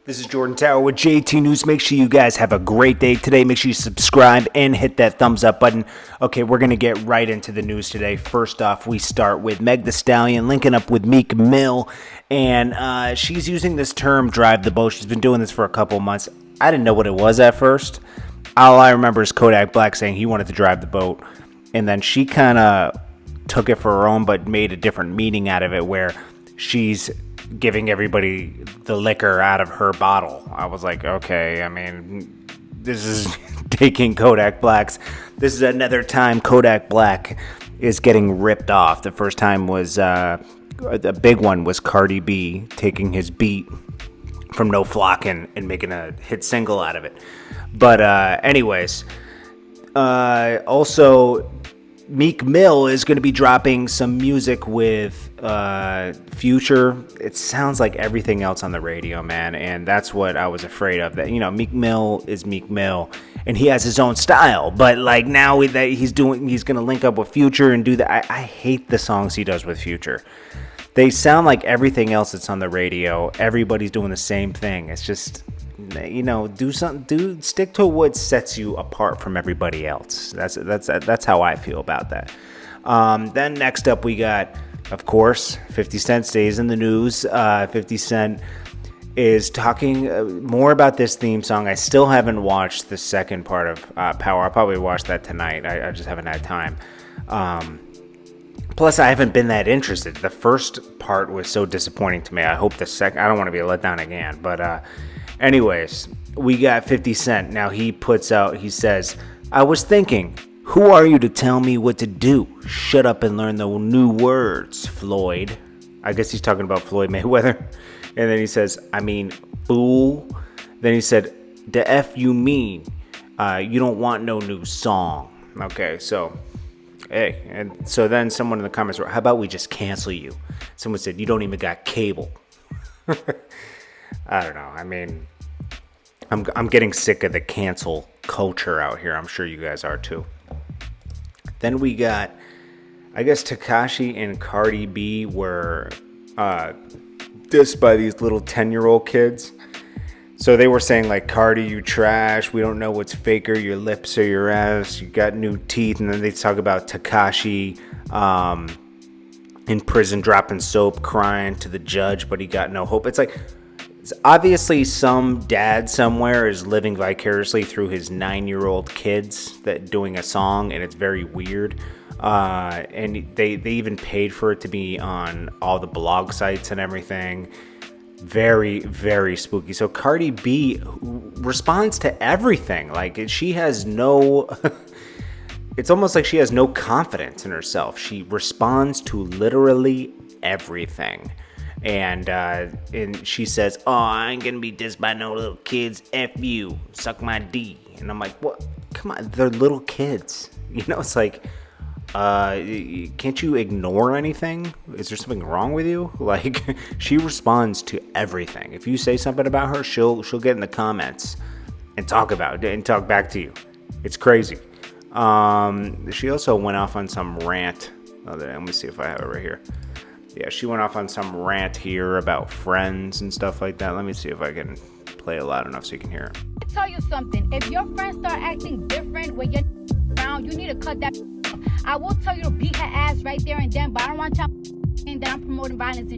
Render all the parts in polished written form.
This is Jordan Tower with JT News. Make sure you guys have a great day today. Make sure you subscribe and hit that thumbs up button. Okay, we're going to get right into the news today. First off, we start with Meg the Stallion linking up with Meek Mill. And she's using this term, drive the boat. She's been doing this for a couple months. I didn't know what it was at first. All I remember is Kodak Black saying he wanted to drive the boat. And then she kind of took it for her own, but made a different meaning out of it where she's giving everybody the liquor out of her bottle. I was like, okay, I mean, this is taking Kodak Black's. This is another time Kodak Black is getting ripped off. The first time was, the big one was Cardi B taking his beat from No Flock and making a hit single out of it. But anyways, also Meek Mill is going to be dropping some music with Future. It sounds like everything else on the radio, man, and that's what I was afraid of. That, you know, Meek Mill is Meek Mill, and he has his own style. But like now that he's going to link up with Future and do that. I hate the songs he does with Future. They sound like everything else that's on the radio. Everybody's doing the same thing. It's just, you know, stick to what sets you apart from everybody else. That's how I feel about that. Then next up we got, of course, 50 Cent stays in the news. 50 Cent is talking more about this theme song. I still haven't watched the second part of Power. I'll probably watch that tonight. I just haven't had time. Plus, I haven't been that interested. The first part was so disappointing to me. I hope the second, I don't want to be let down again. But anyways, we got 50 Cent. Now he says, I was thinking, who are you to tell me what to do? Shut up and learn the new words, Floyd. I guess he's talking about Floyd Mayweather. And then he says, I mean, fool. Then he said, the F you mean? You don't want no new song. Okay, so, hey. And so then someone in the comments wrote, how about we just cancel you? Someone said, you don't even got cable. I don't know. I mean, I'm getting sick of the cancel culture out here. I'm sure you guys are too. Then we got, I guess Tekashi and Cardi B were dissed by these little 10-year-old kids. So they were saying like, Cardi, you trash. We don't know what's faker, your lips or your ass. You got new teeth. And then they talk about Tekashi in prison dropping soap, crying to the judge, but he got no hope. It's like, obviously some dad somewhere is living vicariously through his 9-year-old kids that doing a song, and it's very weird. And they even paid for it to be on all the blog sites and everything. Very, very spooky. So Cardi B responds to everything. Like, she has no it's almost like she has no confidence in herself. She responds to literally everything. And she says, oh, I ain't gonna be dissed by no little kids. F you, suck my D. And I'm like, what? Come on, they're little kids. You know, it's like, can't you ignore anything? Is there something wrong with you? Like, she responds to everything. If you say something about her, she'll get in the comments and talk about it and talk back to you. It's crazy. She also went off on some rant. Let me see if I have it right here. Yeah, she went off on some rant here about friends and stuff like that. Let me see if I can play it loud enough so you can hear it. I'll tell you something. If your friends start acting different when you're around, you need to cut that. I will tell you to beat her ass right there and then, but I don't want y'all saying that I'm promoting violence.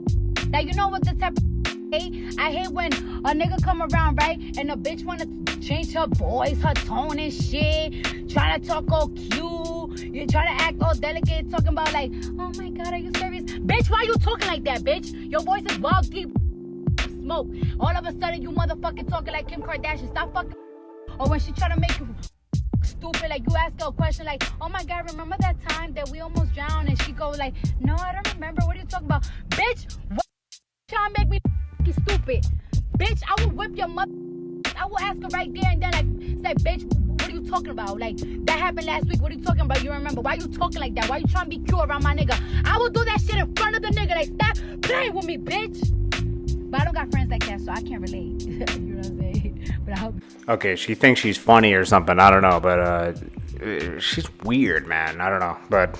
Now, you know what the type of hate? I hate when a nigga come around, right? And a bitch want to change her voice, her tone and shit. Trying to talk all cute. You try to act all delicate, talking about like, oh my God, are you serious? Bitch, why you talking like that, bitch? Your voice is wild, deep smoke. All of a sudden, you motherfucking talking like Kim Kardashian. Stop fucking. Or when she try to make you stupid, like you ask her a question like, oh my God, remember that time that we almost drowned? And she go like, no, I don't remember. What are you talking about? Bitch, what trying to make me stupid? Bitch, I will whip your mother. I will ask her right there and then like, say, bitch, what are you talking about? Like, that happened last week. What are you talking about? You remember? Why you talking like that? Why you trying to be cute around my nigga? I will do that shit in front of the nigga. Like, stop playing with me, bitch. But I don't got friends like that, so I can't relate. You know what I'm saying? But I hope. Okay, she thinks she's funny or something. I don't know, but she's weird, man. I don't know, but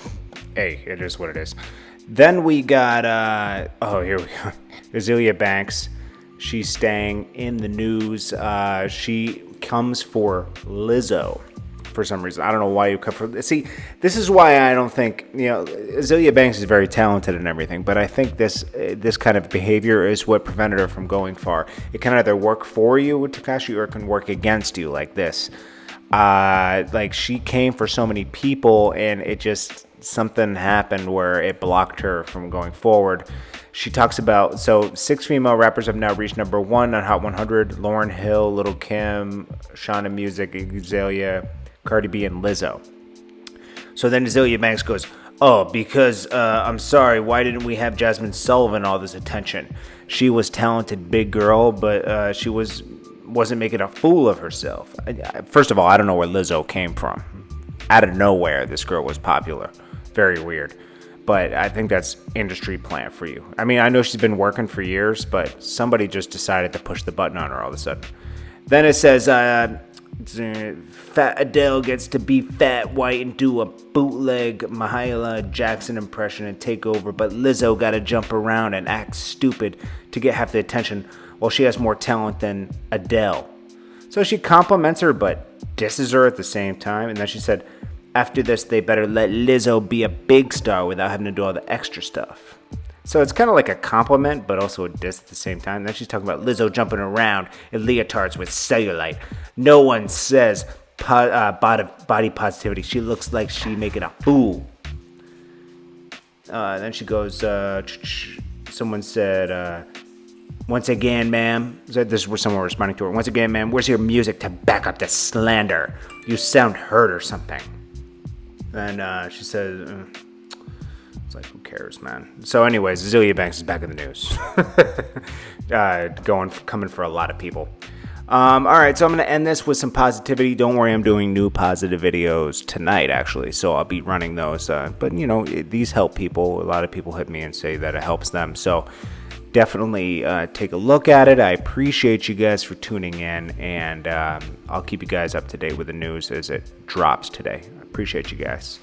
hey, it is what it is. Then we got, here we go. Azealia Banks She's staying in the news. She comes for Lizzo for some reason. I don't know why you come for. See, this is why I don't think, Azealia Banks is very talented and everything, but I think this kind of behavior is what prevented her from going far. It can either work for you with Tekashi or it can work against you, like this. Like, she came for so many people and it just, something happened where it blocked her from going forward. She talks about, 6 female rappers have now reached number 1 on Hot 100: Lauryn Hill, Lil' Kim, Shauna Music, Azealia, Cardi B, and Lizzo. So then Azealia Banks goes, oh, because I'm sorry, why didn't we have Jasmine Sullivan all this attention? She was talented, big girl, but she wasn't making a fool of herself. First of all, I don't know where Lizzo came from. Out of nowhere, this girl was popular. Very weird. But I think that's industry plant for you. I mean, I know she's been working for years, but somebody just decided to push the button on her all of a sudden. Then it says, Fat Adele gets to be fat, white, and do a bootleg Mahalia Jackson impression and take over, but Lizzo gotta jump around and act stupid to get half the attention, while she has more talent than Adele. So she compliments her, but disses her at the same time. And then she said, after this, they better let Lizzo be a big star without having to do all the extra stuff. So it's kind of like a compliment, but also a diss at the same time. Then she's talking about Lizzo jumping around in leotards with cellulite. No one says body positivity. She looks like she making a fool. Then she goes, someone said, once again, ma'am, this is where someone responding to her. Once again, ma'am, where's your music to back up the slander? You sound hurt or something. And she says, it's like, who cares, man? So anyways, Azealia Banks is back in the news. Coming for a lot of people. All right, so I'm going to end this with some positivity. Don't worry, I'm doing new positive videos tonight, actually. So I'll be running those. But, these help people. A lot of people hit me and say that it helps them. So definitely take a look at it. I appreciate you guys for tuning in. And I'll keep you guys up to date with the news as it drops today. I appreciate you guys.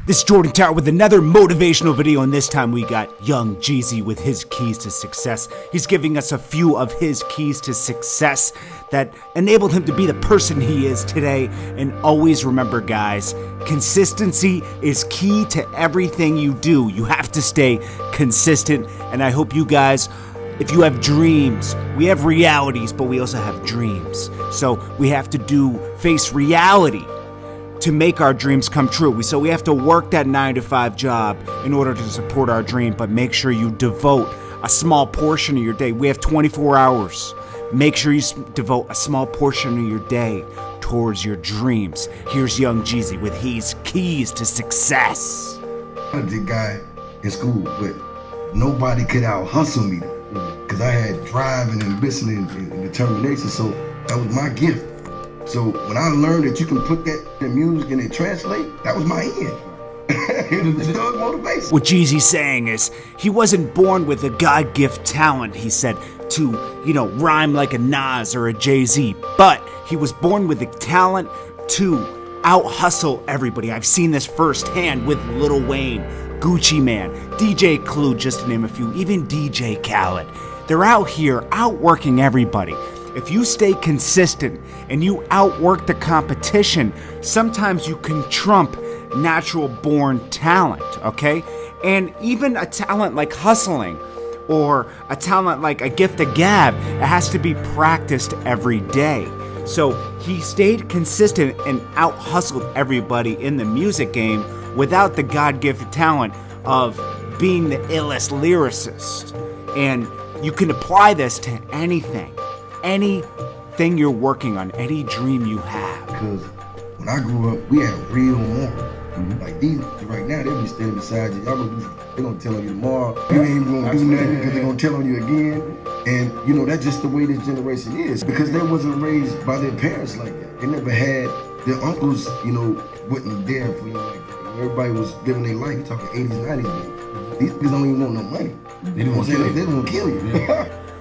This is Jordan Tower with another motivational video, and this time we got young Jeezy with his keys to success. He's giving us a few of his keys to success that enabled him to be the person he is today. And always remember, guys, consistency is key to everything you do. You have to stay consistent, and I hope you guys, if you have dreams, we have realities, but we also have dreams. So we have to face reality to make our dreams come true. So we have to work that 9-to-5 job in order to support our dream, but make sure you devote a small portion of your day. We have 24 hours. Make sure you devote a small portion of your day towards your dreams. Here's young Jeezy with his keys to success. I'm the guy in school, but nobody could out hustle me because I had drive and ambition and determination. So that was my gift. So when I learned that you can put that in music and it translate, that was my end. It was just motivation. What Jeezy's saying is he wasn't born with a God-gift talent, he said, to, rhyme like a Nas or a Jay-Z, but he was born with the talent to out-hustle everybody. I've seen this firsthand with Lil Wayne, Gucci Mane, DJ Clue, just to name a few, even DJ Khaled. They're out here outworking everybody. If you stay consistent and you outwork the competition, sometimes you can trump natural born talent, okay? And even a talent like hustling or a talent like a gift of gab, it has to be practiced every day. So he stayed consistent and out-hustled everybody in the music game without the God-gifted talent of being the illest lyricist. And you can apply this to anything you're working on, any dream you have. Because when I grew up, we had real morals. Like these right now, they'll be standing beside you. They're gonna tell on you tomorrow. You ain't gonna do nothing because they're gonna tell on you again. And that's just the way this generation is. Because they wasn't raised by their parents like that. They never had their uncles, wasn't there for you like that. Everybody was living their life. You're talking 80s, 90s. These people don't even want no money. They don't want to kill you.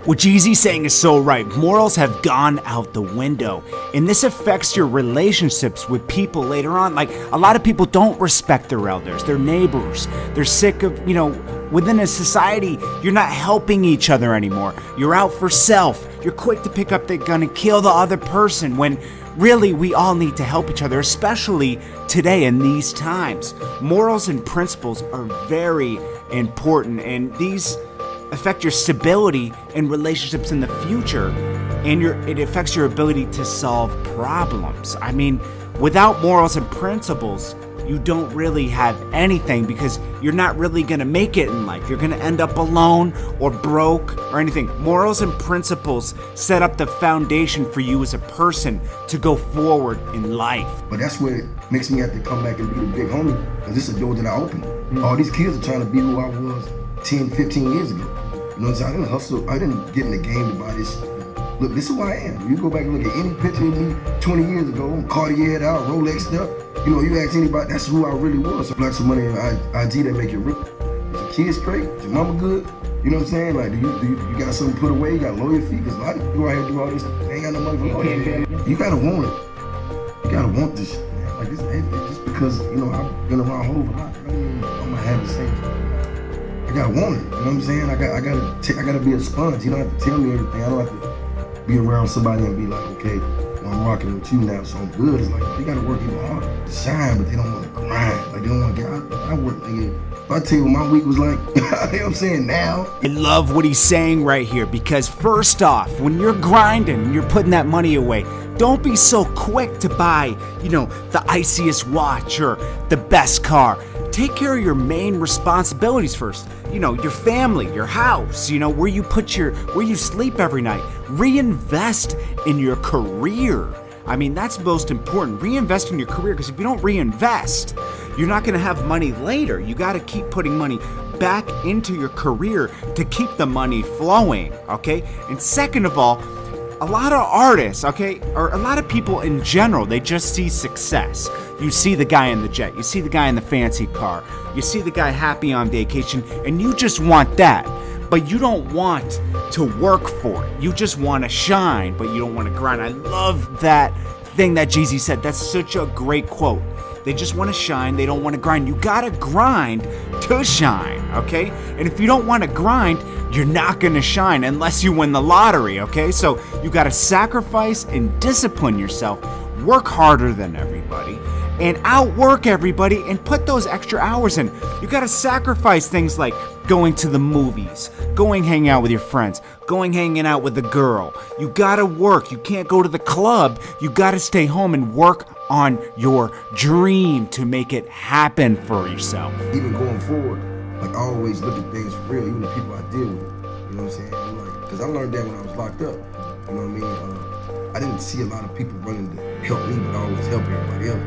What Jeezy's saying is so right. Morals have gone out the window, and this affects your relationships with people later on. Like, a lot of people don't respect their elders, their neighbors. They're sick of, within a society, you're not helping each other anymore. You're out for self. You're quick to pick up the gun and kill the other person when really we all need to help each other, especially today in these times. Morals and principles are very important, and these affect your stability and relationships in the future, and it affects your ability to solve problems. I mean, without morals and principles, you don't really have anything, because you're not really going to make it in life. You're going to end up alone or broke or anything. Morals and principles set up the foundation for you as a person to go forward in life. But that's what makes me have to come back and be the big homie, because this is a door that I opened. All these kids are trying to be who I was 10, 15 years ago. You know what I'm saying? I didn't hustle. I didn't get in the game to buy this. Look, this is who I am. You go back and look at any picture of me 20 years ago, I'm Cartiered out, Rolex stuff. You ask anybody, that's who I really was. So like some money in IG that make you rich. Is your kids straight? Is your mama good? You know what I'm saying? Like, do you got something put away? You got lawyer fees? Because a lot of people out here do all this. They ain't got no money for lawyer. You gotta want it. You gotta want this shit, man. Like, it's just because, I've been around Hov a lot. I'm gonna have the same thing. I gotta want it. You know what I'm saying? I gotta be a sponge. You don't have to tell me everything. I don't have to be around somebody and be like, okay, I'm rocking with you now, so I'm good. It's like, you gotta work even harder to shine, but they don't want to grind. Like, they don't want to get out. I work, nigga. If I tell you what my week was like, you know what I'm saying, now. I love what he's saying right here, because first off, when you're grinding and you're putting that money away, don't be so quick to buy, the iciest watch or the best car. Take care of your main responsibilities first. Your family, your house, where you sleep every night. Reinvest in your career. I mean, that's most important. Reinvest in your career, because if you don't reinvest, you're not going to have money later. You got to keep putting money back into your career to keep the money flowing, okay? And second of all, a lot of artists, okay, or a lot of people in general, they just see success. You see the guy in the jet, you see the guy in the fancy car, you see the guy happy on vacation, and you just want that. But you don't want to work for it. You just want to shine, but you don't want to grind. I love that thing that Jeezy said. That's such a great quote. They just want to shine. They don't want to grind. You got to grind to shine, okay? And if you don't want to grind, you're not going to shine unless you win the lottery, okay? So you got to sacrifice and discipline yourself. Work harder than everybody and outwork everybody and put those extra hours in. You got to sacrifice things like going to the movies, going hanging out with your friends, going hanging out with a girl. You got to work. You can't go to the club. You got to stay home and work on your dream to make it happen for yourself. Even going forward, like, I always look at things for real, even the people I deal with. You know what I'm saying? Because I learned that when I was locked up. You know what I mean? I didn't see a lot of people running to help me, but I always help everybody else.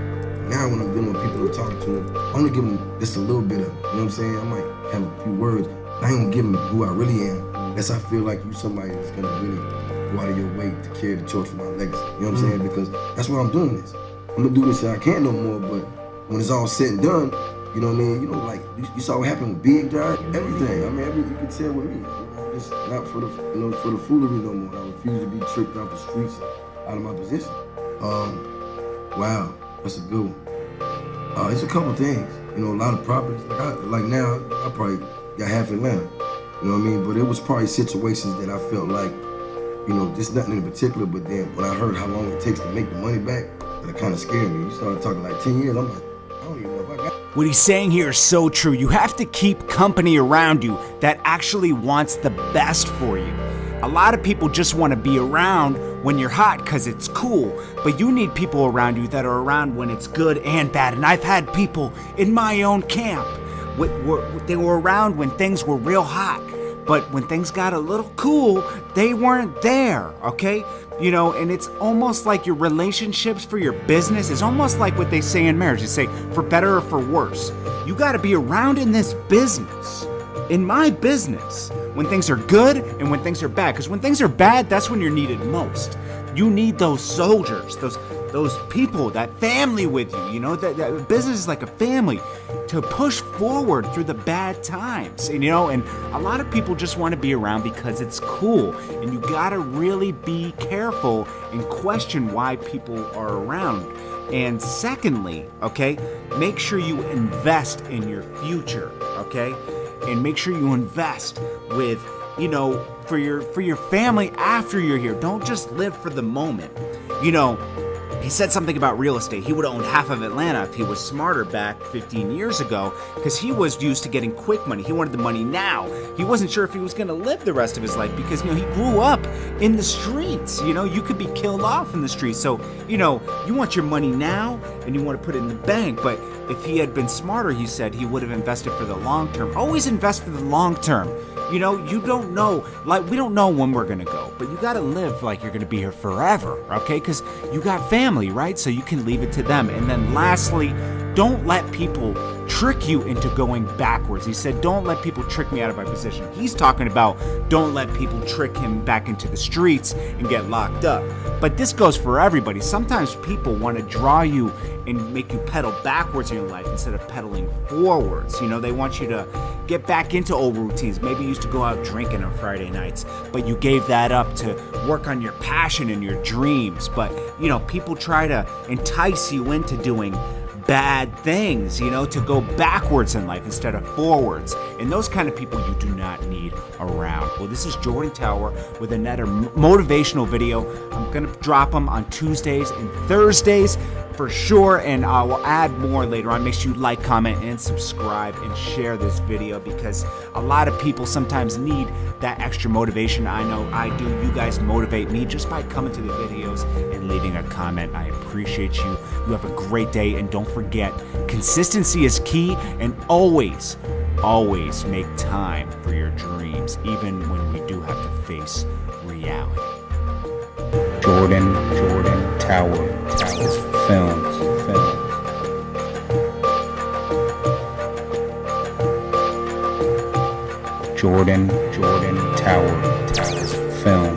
Now when I'm dealing with people and talking to them, I only give them just a little bit of it. You know what I'm saying? I might have a few words, but I ain't gonna give them who I really am. Unless I feel like you somebody that's gonna really go out of your way to carry the torch for my legacy. You know what I'm saying? Because that's why I'm doing this. I'm gonna do this till I can't no more, but when it's all said and done, you know what I mean? Like, you saw what happened with Big Giant, everything. I mean, you can tell with me. It's not for the, for the foolery no more. I refuse to be tricked off the streets out of my position. Wow, that's a good one. It's a couple things. A lot of properties. Like now, I probably got half Atlanta. You know what I mean? But it was probably situations that I felt like, just nothing in particular. But then when I heard how long it takes to make the money back, that kind of scared me. You started talking like 10 years. I'm like, I don't even know if I got. What he's saying here is so true. You have to keep company around you that actually wants the best for you. A lot of people just want to be around when you're hot because it's cool, but you need people around you that are around when it's good and bad. And I've had people in my own camp, they were around when things were real hot, but when things got a little cool, they weren't there, okay? And it's almost like your relationships for your business is almost like what they say in marriage. They say, for better or for worse. You got to be around in this business, in my business, when things are good and when things are bad. Because when things are bad, that's when you're needed most. You need those soldiers, those those people, that family with you, you know, that business is like a family, to push forward through the bad times, and, you know, and a lot of people just want to be around because it's cool, and you gotta really be careful and question why people are around. And secondly, okay, make sure you invest in your future, okay, and make sure you invest with, you know, for your family after you're here. Don't just live for the moment, you know. He said something about real estate. He would have owned half of Atlanta if he was smarter back 15 years ago, because he was used to getting quick money. He wanted the money now. He wasn't sure if he was going to live the rest of his life because, you know, he grew up in the streets. You know, you could be killed off in the streets. So, you know, you want your money now and you want to put it in the bank. But if he had been smarter, he said, he would have invested for the long term. Always invest for the long term. You know, you don't know, like, we don't know when we're gonna go, but you gotta live like you're gonna be here forever, okay? Because you got family, right? So you can leave it to them. And then lastly, don't let people trick you into going backwards. He said, don't let people trick me out of my position. He's talking about don't let people trick him back into the streets and get locked up. But this goes for everybody. Sometimes people want to draw you and make you pedal backwards in your life instead of pedaling forwards. You know, they want you to get back into old routines. Maybe you used to go out drinking on Friday nights, but you gave that up to work on your passion and your dreams. But, you know, people try to entice you into doing bad things, you know, to go backwards in life instead of forwards. And those kind of people you do not need around. Well, this is Jordan Tower with another motivational video. I'm going to drop them on Tuesdays and Thursdays for sure, and I will add more later on. Make sure you like, comment, and subscribe, and share this video, because a lot of people sometimes need that extra motivation. I know I do. You guys motivate me just by coming to the videos and leaving a comment. I appreciate you. You have a great day, and don't forget, consistency is key, and always make time for your dreams, even when we do have to face reality. JordanTower Films. JordanTower Films.